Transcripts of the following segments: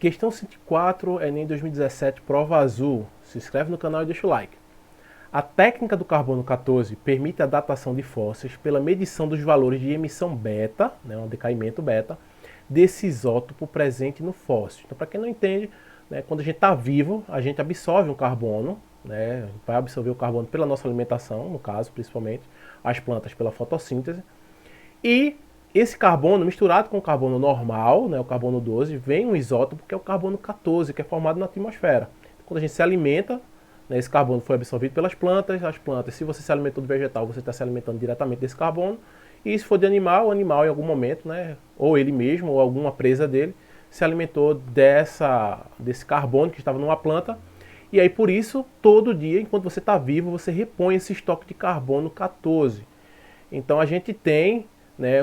Questão 104, Enem 2017, prova azul. Se inscreve no canal e deixa o like. A técnica do carbono 14 permite a datação de fósseis pela medição dos valores de emissão beta, um decaimento beta, desse isótopo presente no fóssil. Então, para quem não entende, quando a gente está vivo, a gente absorve um carbono, vai absorver o carbono pela nossa alimentação, no caso, principalmente, as plantas pela fotossíntese, e esse carbono, misturado com o carbono normal, o carbono 12, vem um isótopo que é o carbono 14, que é formado na atmosfera. Quando a gente se alimenta, esse carbono foi absorvido pelas plantas. As plantas, se você se alimentou de vegetal, você está se alimentando diretamente desse carbono. E se for de animal, o animal em algum momento, ou ele mesmo, ou alguma presa dele, se alimentou desse carbono que estava numa planta. E aí, por isso, todo dia, enquanto você está vivo, você repõe esse estoque de carbono 14. Então, a gente tem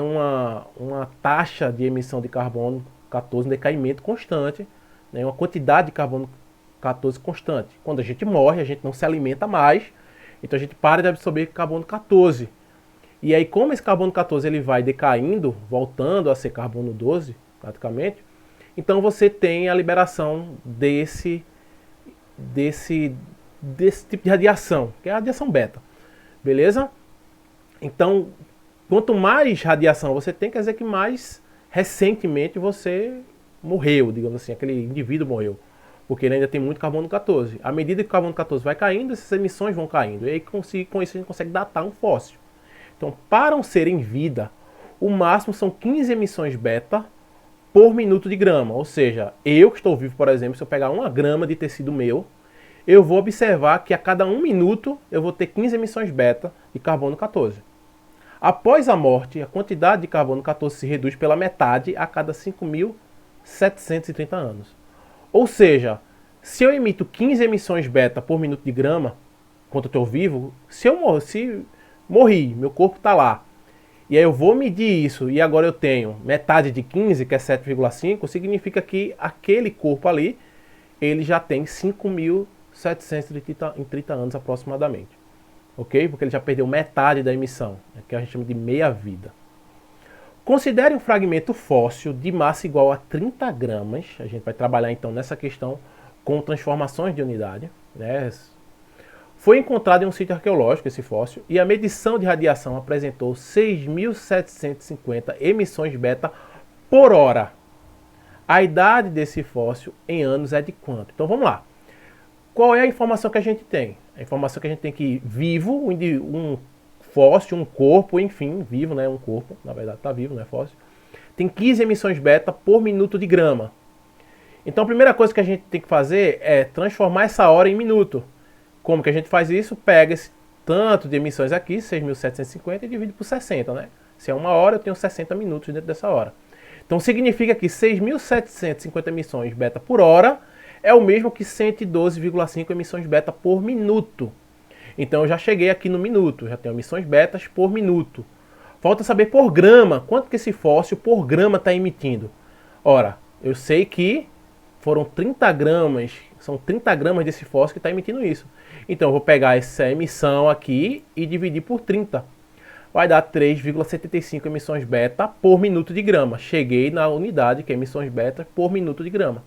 uma taxa de emissão de carbono 14, um decaimento constante, uma quantidade de carbono 14 constante. Quando a gente morre, a gente não se alimenta mais, então a gente para de absorver carbono 14. E aí, como esse carbono 14 ele vai decaindo, voltando a ser carbono 12, praticamente, então você tem a liberação desse tipo de radiação, que é a radiação beta. Beleza? Então, quanto mais radiação você tem, quer dizer que mais recentemente você morreu, digamos assim, aquele indivíduo morreu. Porque ele ainda tem muito carbono 14. À medida que o carbono 14 vai caindo, essas emissões vão caindo. E aí, com isso a gente consegue datar um fóssil. Então, para um ser em vida, o máximo são 15 emissões beta por minuto de grama. Ou seja, eu que estou vivo, por exemplo, se eu pegar 1 grama de tecido meu, eu vou observar que a cada 1 minuto eu vou ter 15 emissões beta de carbono 14. Após a morte, a quantidade de carbono 14 se reduz pela metade a cada 5.730 anos. Ou seja, se eu emito 15 emissões beta por minuto de grama, enquanto eu estou vivo, se morri, meu corpo está lá, e aí eu vou medir isso, e agora eu tenho metade de 15, que é 7,5, significa que aquele corpo ali, ele já tem 5.730 anos aproximadamente. Ok? Porque ele já perdeu metade da emissão, que a gente chama de meia-vida. Considere um fragmento fóssil de massa igual a 30 gramas. A gente vai trabalhar então nessa questão com transformações de unidade. Foi encontrado em um sítio arqueológico esse fóssil e a medição de radiação apresentou 6.750 emissões beta por hora. A idade desse fóssil em anos é de quanto? Então vamos lá. Qual é a informação que a gente tem? A informação que a gente tem que vivo, um fóssil, um corpo, enfim, vivo, um corpo, na verdade está vivo, não é fóssil, tem 15 emissões beta por minuto de grama. Então a primeira coisa que a gente tem que fazer é transformar essa hora em minuto. Como que a gente faz isso? Pega esse tanto de emissões aqui, 6.750, e divide por 60, Se é 1 hora, eu tenho 60 minutos dentro dessa hora. Então significa que 6.750 emissões beta por hora é o mesmo que 112,5 emissões beta por minuto. Então eu já cheguei aqui no minuto, já tenho emissões betas por minuto. Falta saber por grama, quanto que esse fóssil por grama está emitindo. Ora, eu sei que foram 30 gramas, são 30 gramas desse fóssil que está emitindo isso. Então eu vou pegar essa emissão aqui e dividir por 30. Vai dar 3,75 emissões beta por minuto de grama. Cheguei na unidade que é emissões beta por minuto de grama.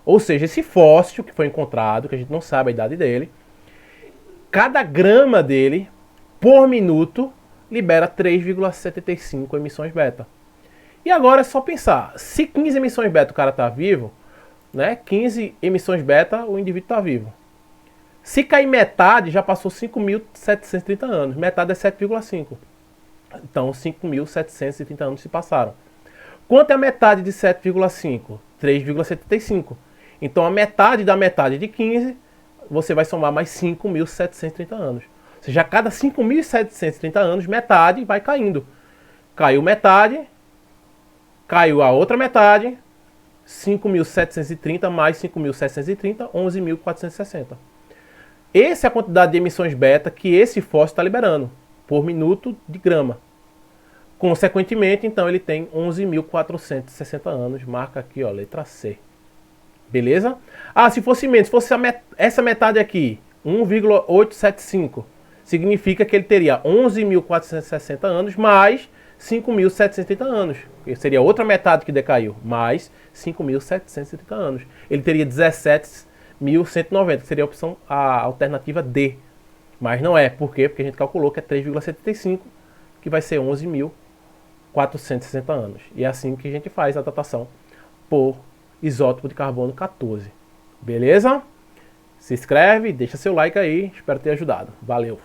Ou seja, esse fóssil que foi encontrado, que a gente não sabe a idade dele, cada grama dele, por minuto, libera 3,75 emissões beta. E agora é só pensar, se 15 emissões beta o cara está vivo, 15 emissões beta o indivíduo está vivo. Se cair metade, já passou 5.730 anos. Metade é 7,5. Então, 5.730 anos se passaram. Quanto é a metade de 7,5? 3,75. Então, a metade da metade de 15, você vai somar mais 5.730 anos. Ou seja, a cada 5.730 anos, metade vai caindo. Caiu metade, caiu a outra metade, 5.730 mais 5.730, 11.460. Essa é a quantidade de emissões beta que esse fóssil está liberando por minuto de grama. Consequentemente, então, ele tem 11.460 anos. Marca aqui, ó, letra C. Beleza? Ah, se fosse menos, se fosse essa metade aqui, 1,875, significa que ele teria 11.460 anos mais 5.730 anos. Seria outra metade que decaiu, mais 5.730 anos. Ele teria 17.190, que seria a alternativa D. Mas não é. Por quê? Porque a gente calculou que é 3,75, que vai ser 11.460 anos. E é assim que a gente faz a datação por isótopo de carbono 14. Beleza? Se inscreve, deixa seu like aí. Espero ter ajudado. Valeu!